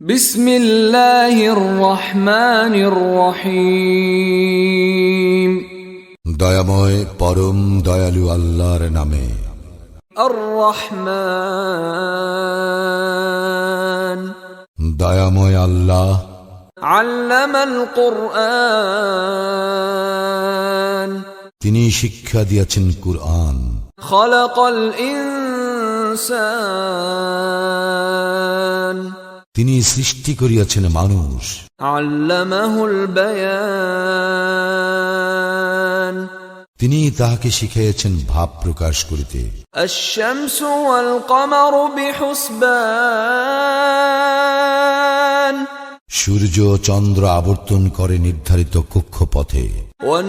বিসমিল্লাহির রহমানির রহিম। দয়াময় পরম দয়ালু আল্লাহর নামে। আর রহমান, দয়াময় আল্লাহ। আল্লামাল কুরআন, তিনি শিক্ষা দিয়েছেন কুরআন। খালাকাল ইনসান, তিনি সৃষ্টি করিয়াছেন মানুষ। আল্লামাহুল বায়ান, তিনি তাহাকে শিখাইয়াছেন ভাব প্রকাশ করিতে। আশ-শামসু ওয়াল কমারু বিহুসবান, সূর্য চন্দ্র আবর্তন করে নির্ধারিত কক্ষপথে। ওয়ান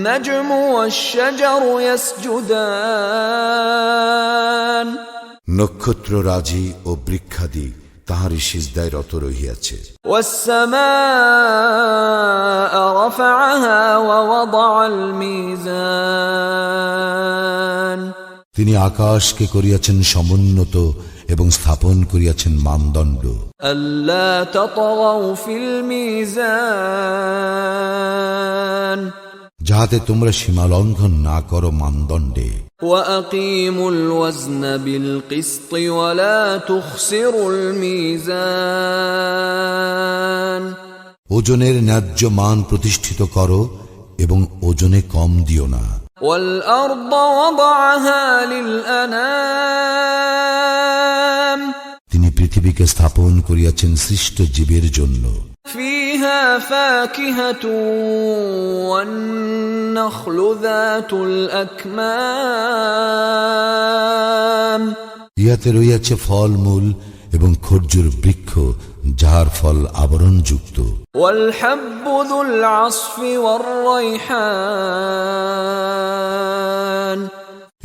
নাজমু ওয়াশ-শাজারু ইয়াসজুদান, নক্ষত্র রাজি ও বৃক্ষাদি তাহারই সিজদায় রত রহিয়াছে। ওয়াস-সামাআ রাফা'আহা ওয়া ওয়াদা'আল মিজান, তিনি আকাশকে করিয়াছেন সমুন্নত এবং স্থাপন করিয়াছেন মানদণ্ড। আল্লা তাতগাউ ফিল মিজান, যাহাতে তোমরা সীমা লঙ্ঘন না করো মানদণ্ডে। ওয়াকিমুল ওয়াজনা বিল কিসতি ওয়া লা তুখসিরুল মিজান, ওজনের ন্যায্য মান প্রতিষ্ঠিত করো এবং ওজনে কম দিও না। ওয়াল আরদা ওয়াদা'আহা লিল আনাম, তিনি পৃথিবীকে স্থাপন করিয়াছেন সৃষ্ট জীবের জন্য। ফিহা ফাকিহাতুন ওয়ান নাখলু যাতুল আকমাম, ইহাতে রইয়াছে ফলমূল এবং খর্জুর বৃক্ষ যাহার ফল আবরণযুক্ত। ওয়াল হাব্বু যুল আসফি ওয়ার রাইহান,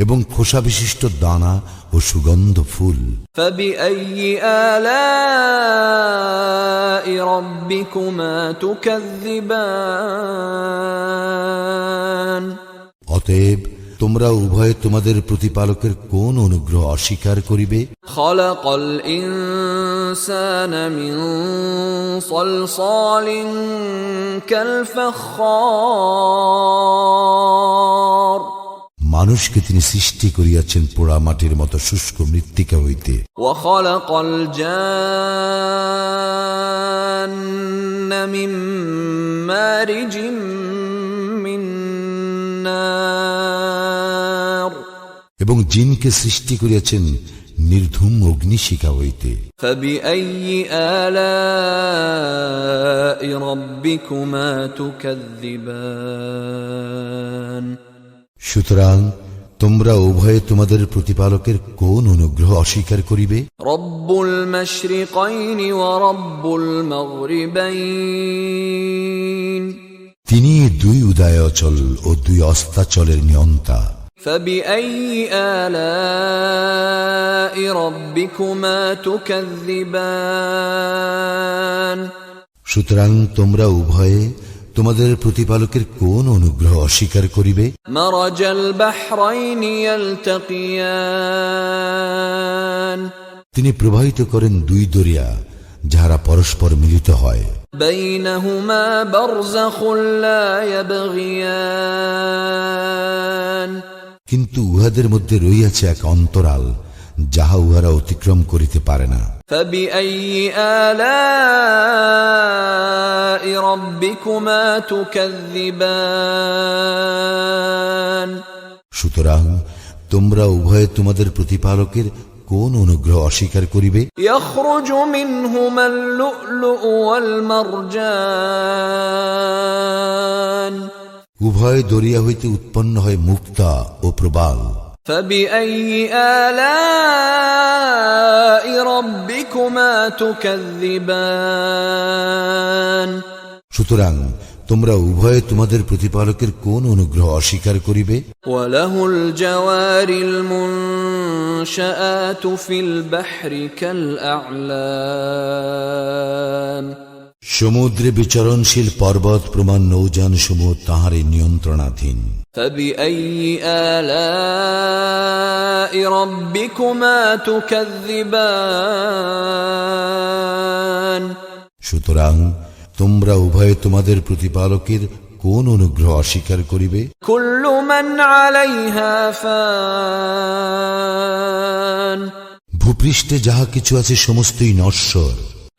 এবং খোসা বিশিষ্ট দানা ও সুগন্ধ ফুল। ফাবিআইয়ি আলাই রাব্বিকুমা তুকাযযিবান, অতএব তোমরা উভয়ে তোমাদের প্রতিপালকের কোন অনুগ্রহ অস্বীকার করিবে? খালাকাল ইনসানা মিন সালসালিন কাল ফাখখার, মানুষকে তিনি সৃষ্টি করিয়াছেন পোড়া মাটির মতো শুষ্ক মৃত্তিকা হইতে। ওয়া খালাকাল জান্না মিন মারিজিম মিন নার, এবং জিনকে সৃষ্টি করিয়াছেন নির্ধূম অগ্নিশিখা হইতে। ফাবিআইয়ি আলাই রাব্বিকুমা তুকাযযিবান, সুতরাং তোমরা উভয়ে তোমাদের প্রতিপালকের কোন অনুগ্রহ অস্বীকার করিবে? রব্বুল মাশরিকাইনি ওয়া রব্বুল মাগরিবাইন, তিনি দুই উদয়াচল ও দুই অস্তাচলের নিয়ন্তা। ফাবিআইয়ি আলাই রাব্বিকুমা তুকাযযিবান, সুতরাং তোমরা উভয়ে তোমাদের প্রতিপালকের কোন অনুগ্রহ অস্বীকার করিবে? মারাজাল বাহরাইনি ইয়ালতাকিয়ান, তিনি প্রবাহিত করেন দুই দরিয়া যাহারা পরস্পর মিলিত হয়। বাইনাহুমা বারযাখুন লা ইয়াবগিয়ান, কিন্তু উহাদের মধ্যে রইয়াছে এক অন্তরাল যাহা উহারা অতিক্রম করিতে পারে না। ফাবিআইয়ি আলাই রাব্বিকুমা তুকাযযিবান, সুতরাং তোমরা উভয়ে তোমাদের প্রতিপালকের কোন অনুগ্রহ অস্বীকার করিবে? ইয়াখরুজু মিনহুমাল লু'লু'উ ওয়াল মারজান, উভয় দরিয়া হইতে উৎপন্ন হয় মুক্তা ও প্রবাল। ফাবিআইয়ি আলাই রাব্বিকুমা তুকাযযিবান, সুতরাং তোমরা উভয়ে তোমাদের প্রতিপালকের কোন অনুগ্রহ অস্বীকার করিবে? ওয়ালাহুল জাওয়ারিল মুনশাআতু ফিল বাহরি কাল আ'লাম, সমুদ্রে বিচরণশীল পর্বত প্রমাণ নৌযান সমূহ তাঁহারই নিয়ন্ত্রণাধীন। فبأي آلاء ربكما تكذبان সুতরাং তোমরা উভয়ে তোমাদের প্রতিপালকের কোন অনুগ্রহ অস্বীকার করিবে? كل من عليها فان ভূপৃষ্ঠে যাহা কিছু আছে সমস্তই নশ্বর।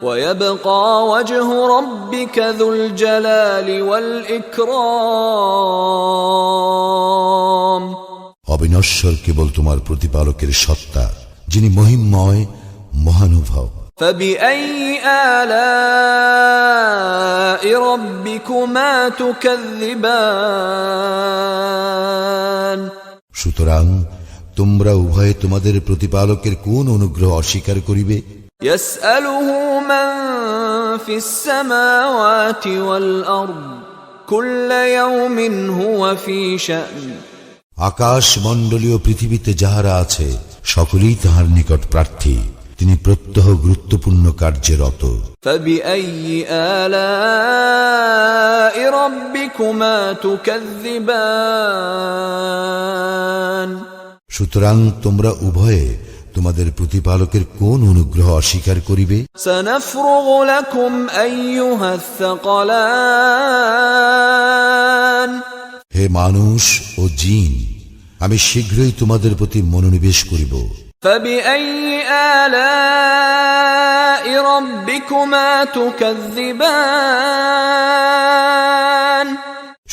ويبقى وجه ربك ذو الجلال والإكرام অবিনশ্বর কেবল তোমার প্রতিপালকের সত্তা, যিনি মহিমময় মহানুভব। فبأي آلاء ربكما تكذبان সুতরাং তোমরা উভয়ে তোমাদের প্রতিপালকের কোন অনুগ্রহ অস্বীকার করিবে? يسأله من في السماوات والأرض كل يوم هو في شأن আকাশ মণ্ডলীয় পৃথিবীতে যাহারা আছে সকলেই তাহার নিকট প্রার্থী, তিনি প্রত্যহ গুরুত্বপূর্ণ কার্যে রত। فبأي آلاء ربكما تكذبان সুতরাং তোমরা উভয়ে তোমাদের প্রতিপালকের কোন অনুগ্রহ অস্বীকার করিবে? سنفرغ لكم أيها الثقلان হে মানুষ ও জিন, আমি শীঘ্রই তোমাদের প্রতি মনোনিবেশ করিব। فبأي آلاء ربكما تكذبان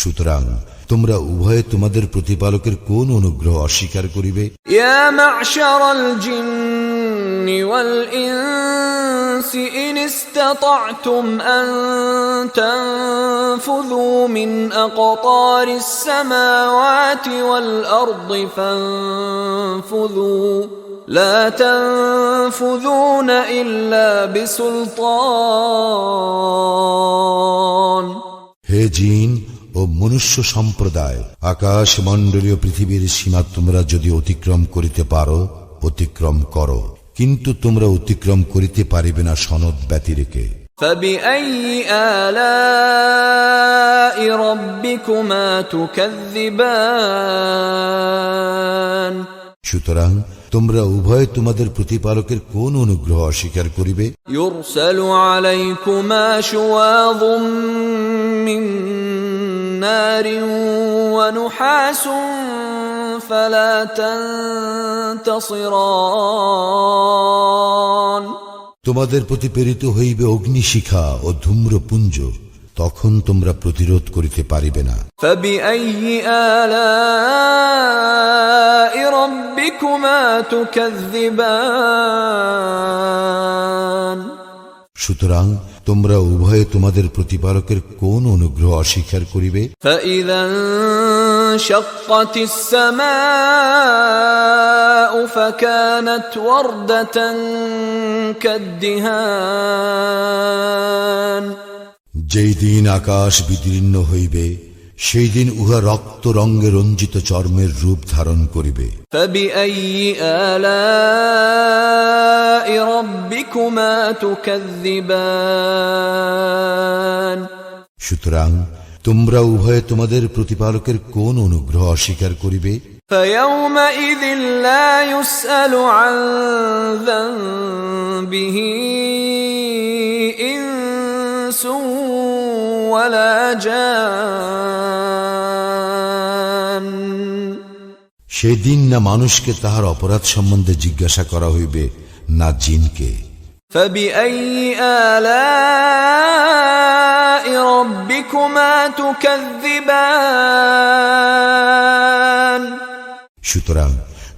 সুতরাং তোমরা উভয়ে তোমাদের প্রতিপালকের কোন অনুগ্রহ অস্বীকার করিবে? يا معشر الجن والإنس إن استطعتم أن تنفذوا من أقطار السماوات والأرض فانفذوا لا تنفذون إلا بسلطان হে জিন ও মনুষ্য সম্প্রদায়, আকাশ মণ্ডলীয় পৃথিবীর সীমা তোমরা যদি অতিক্রম করিতে পারো, অতিক্রম করো, কিন্তু তোমরা অতিক্রম করিতে পারিবে না সনদ ব্যতিরেকে। فبأي آلاء ربكما تكذبان সুতরাং তোমরা উভয় তোমাদের প্রতিপালকের কোন অনুগ্রহ অস্বীকার করিবে? يرسل عليكما شواظ من نار ونحاس فلا تنتصران তোমাদের প্রতি প্রেরিত হইবে অগ্নিশিখা ও ধূম্রপুঞ্জ, তখন তোমরা প্রতিরোধ করিতে পারিবে না। فبأي آلاء ربكما تكذبان সুতরাং তোমরা উভয়ে তোমাদের প্রতিপালকের কোন অনুগ্রহ অস্বীকার করিবে? فإذا انشقت السماء فكانت وردة كالدهان যেই দিন আকাশ বিদীর্ণ হইবে, সেই দিন উহা রক্ত রঙে রঞ্জিত চর্মের রূপ ধারণ করিবে। فبأي آلاء ربكما تكذبان সুতরাং তোমরা উভয়ে তোমাদের প্রতিপালকের কোন অনুগ্রহ অস্বীকার করিবে? فيومئذ لا يسأل عن ذنبه إنس ولا جان সেদিন না মানুষকে তাহার অপরাধ সম্বন্ধে জিজ্ঞাসা করা হইবে, না জিনকে। فبأي آلاء ربكما تكذبان সুতরাং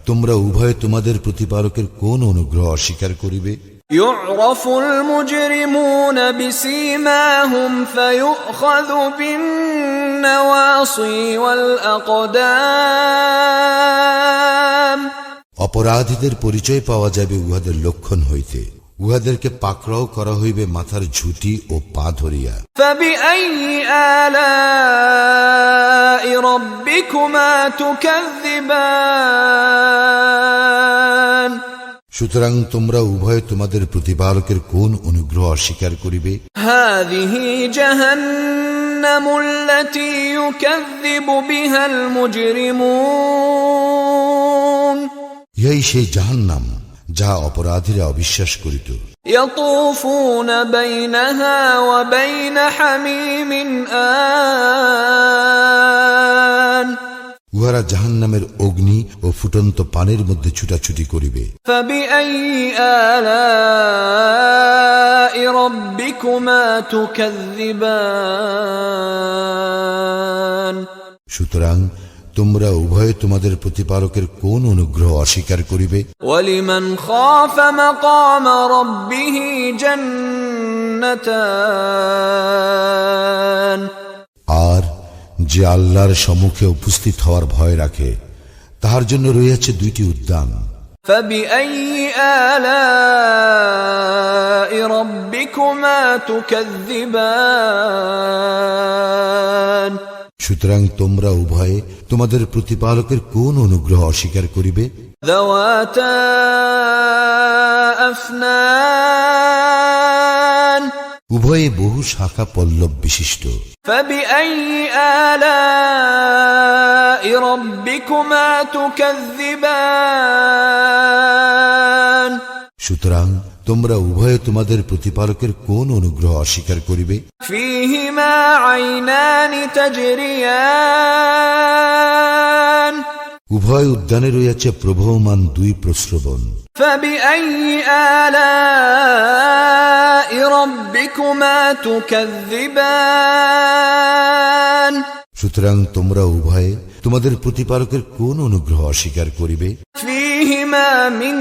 তোমরা উভয়ে তোমাদের প্রতিপালকের কোন অনুগ্রহ অস্বীকার করিবে? يعرف المجرمون بسيماهم فيؤخذ بالنواصي والأقدام অপরাধীদের পরিচয় পাওয়া যাবে উহাদের লক্ষণ হইতে, উহাদেরকে পাকড়াও করা হইবে মাথার ঝুঁটি ও পা ধরিয়া। فبأي آلاء ربكما تكذبان সুতরাং তোমরা উভয়ে তোমাদের প্রতিপালকের কোন অনুগ্রহ অস্বীকার করিবে? هذه جهنم التي يكذب بها المجرمون ইহাই সেই জাহান্নাম যা অপরাধীরা অবিশ্বাস করিত। يطوفون بينها وبين حميم آن উহারা জাহান্নামের অগ্নি ও ফুটন্ত পানির মধ্যে ছুটাছুটি করিবে। فبأي آلاء ربكما تكذبان সুতরাং তোমরা উভয়ে তোমাদের প্রতিপালকের কোন অনুগ্রহ অস্বীকার করিবে? ولمن خاف مقام ربه جنتان আর যে আল্লাহর সম্মুখে উপস্থিত হওয়ার ভয় রাখে তাহার জন্য রয়েছে দুইটি উদ্যান। فبأي آلاء ربكما تكذبان সুতরাং তোমরা উভয়ে তোমাদের প্রতিপালকের কোন অনুগ্রহ অস্বীকার করিবে? ذواتا أفنان উভয়ে বহু শাখা পল্লব বিশিষ্ট। فبأي آلاء ربكما تكذبان সুতরাং তোমরা উভয়ে তোমাদের প্রতিপালকের কোন অনুগ্রহ অস্বীকার করিবে? فيهما عينان تجريان উভয় উদ্যানে রয়েছে প্রবহমান দুই প্রস্রবণ। فبأي آلاء ربكما تكذبان সুতরাং তোমরা উভয়ে তোমাদের প্রতিপালকের কোন অনুগ্রহ অস্বীকার করিবে? فيهما من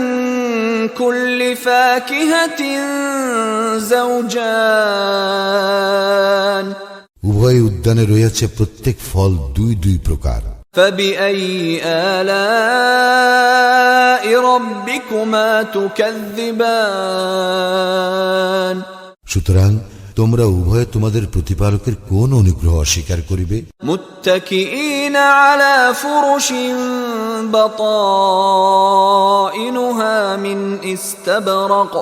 كل فاكهة زوجان উভয় উদ্যানে রয়েছে প্রত্যেক ফল দুই দুই প্রকার। فبأي آلاء ربكما تكذبان সুতরাং তোমরা উভয়ে তোমাদের প্রতিপালকের কোন অনুগ্রহ অস্বীকার করিবে? متكئين على فرش بطائنها من استبرق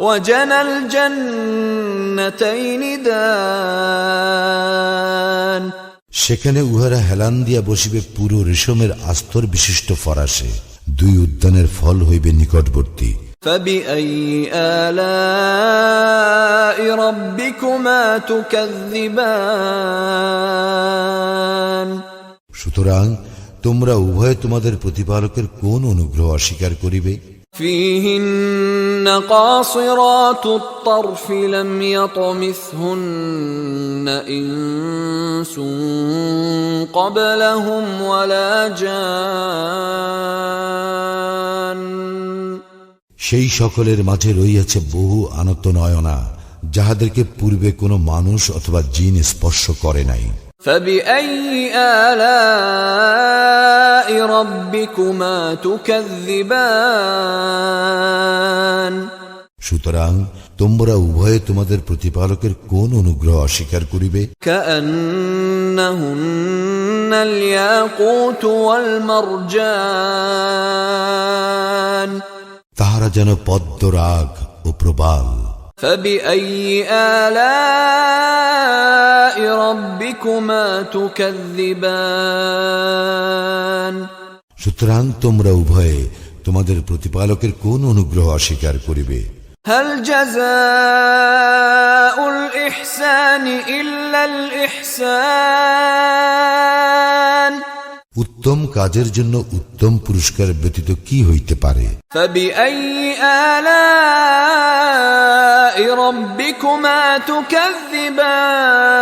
وجنى الجنتين دان সেখানে উহারা হেলান দিয়া বসিবে পুরো রেশমের আস্তর বিশিষ্ট ফরাসে, দুই উদ্যানের ফল হইবে নিকটবর্তী। فبأي آلاء ربكما تكذبان সুতরাং তোমরা উভয়ে তোমাদের প্রতিপালকের কোন অনুগ্রহ অস্বীকার করিবে? فيهن قاصرات الطرف لم يطمثهن إنس قبلهم ولا جان সেই সকলের মাঝে রইয়াছে বহু আনত নয়না, যাহাদেরকে পূর্বে কোনো মানুষ অথবা জিন স্পর্শ করে নাই। فبأي آلاء ربكما تكذبان সুতরাং তোমরা উভয়ে তোমাদের প্রতিপালকের কোন অনুগ্রহ অস্বীকার করিবে? كأنهن الياقوت والمرجان তাহারা যেন পদ্মরাগ ও প্রবাল। فبأي آلاء ربكما تكذبان সুতরাং তোমরা উভয়ে তোমাদের প্রতিপালকের কোন অনুগ্রহ অস্বীকার করিবে? هل جزاء الإحسان إلا الإحسان উত্তম কাজের জন্য উত্তম পুরস্কার ব্যতীত কি হইতে পারে? فبأي آلاء ربكما تكذبان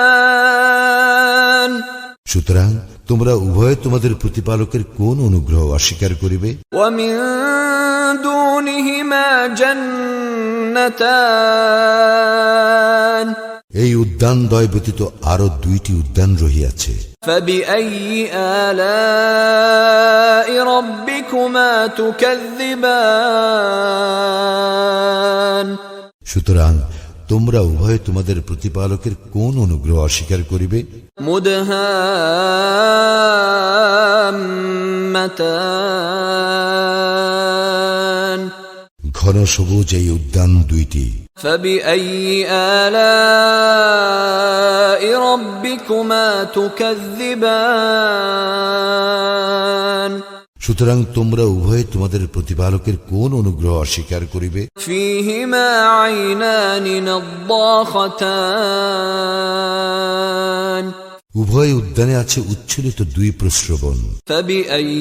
সুতরাং তোমরা উভয়ে তোমাদের প্রতিপালকের কোন অনুগ্রহ অস্বীকার করিবে? ومن دونهما جنتان এই উদ্যান দ্বয় ব্যতীত আরো দুইটি উদ্যান রহিয়াছে। فبأي آلاء ربكما تكذبان সুতরাং তোমরা উভয়ে তোমাদের প্রতিপালকের কোন অনুগ্রহ অস্বীকার করিবে? مدهامتان ঘন সবুজ এই উদ্যান দুইটি। فبأي آلاء ربكما تكذبان সুতরাং তোমরা উভয়ে তোমাদের প্রতিপালকের কোন অনুগ্রহ অস্বীকার করিবে? فيهما عينان نضاختان উভয় উদ্যানে আছে উচ্ছ্বলিত দুই প্রস্রবণ। فبأي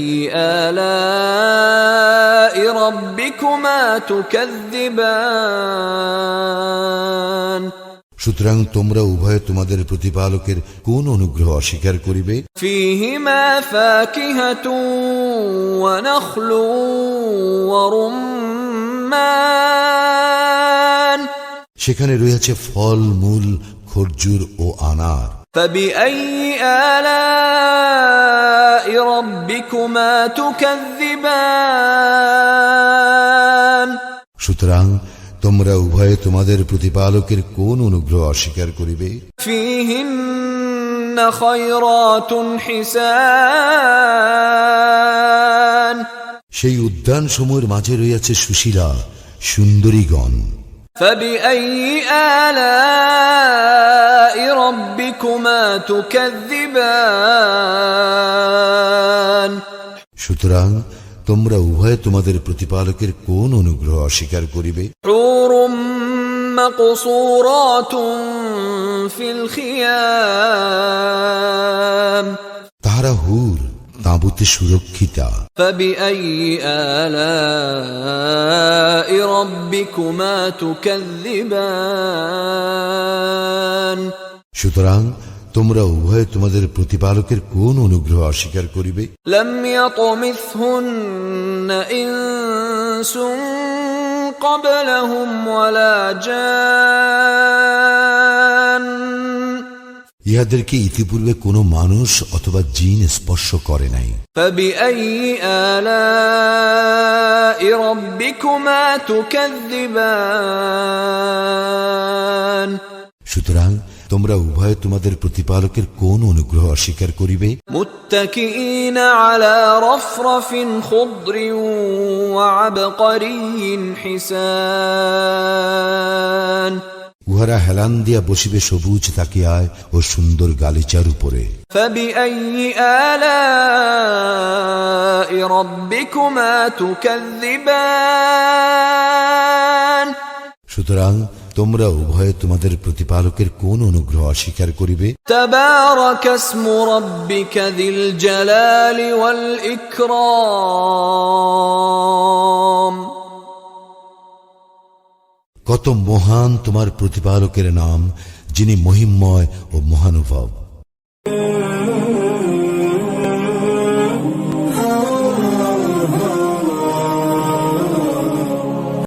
آلاء ربكما تكذبان সুতরাং তোমরা উভয়ে তোমাদের প্রতিপালকের কোন অনুগ্রহ অস্বীকার করিবে? فيهما فاكهة ونخل ورمان সেখানে রয়েছে ফল, মূল, খরজুর ও আনার। فبأي آلاء ربكما تكذبان সুতরাং তোমরা উভয়ে তোমাদের প্রতিপালকের কোন অনুগ্রহ অস্বীকার করিবে? فيهن خيرات حسان সেই উদ্যান সমূহের মাঝে রয়েছে সুশীলা সুন্দরীগণ। فبأي آلاء ربكما تكذبان সুতরাং তোমরা উভয়ে তোমাদের প্রতিপালকের কোন অনুগ্রহ অস্বীকার করিবে? حور مقصورات في الخيام তাহারা হুর, তাঁবুতে সুরক্ষিতা। فبأي آلاء ربكما تكذبان সুতরাং তোমরা উভয়ে তোমাদের প্রতিপালকের কোন অনুগ্রহ অস্বীকার করিবে? لم يطمثهن إنس قبلهم ولا جان ইহাদেরকে ইতিপূর্বে কোনো মানুষ অথবা জিন স্পর্শ করে নাই। فبأي آلاء ربكما تكذبان সুতরাং তোমরা উভয়ে তোমাদের প্রতিপালকের কোন অনুগ্রহ অস্বীকার করিবে? متكئين على رفرف خضر وعبقري حسان উহারা হেলান দিয়া বসিবে সবুজ তাকিয়ায় ও সুন্দর গালিচার উপরে। فبأي آلاء ربكما تكذبان সুতরাং তোমরা উভয়ে তোমাদের প্রতিপালকের কোন অনুগ্রহ অস্বীকার করিবে? تبارك اسم ربك ذي الجلال والإكرام কত মহান তোমার প্রতিপালকের নাম, যিনি মহিমময় ও মহানুভব।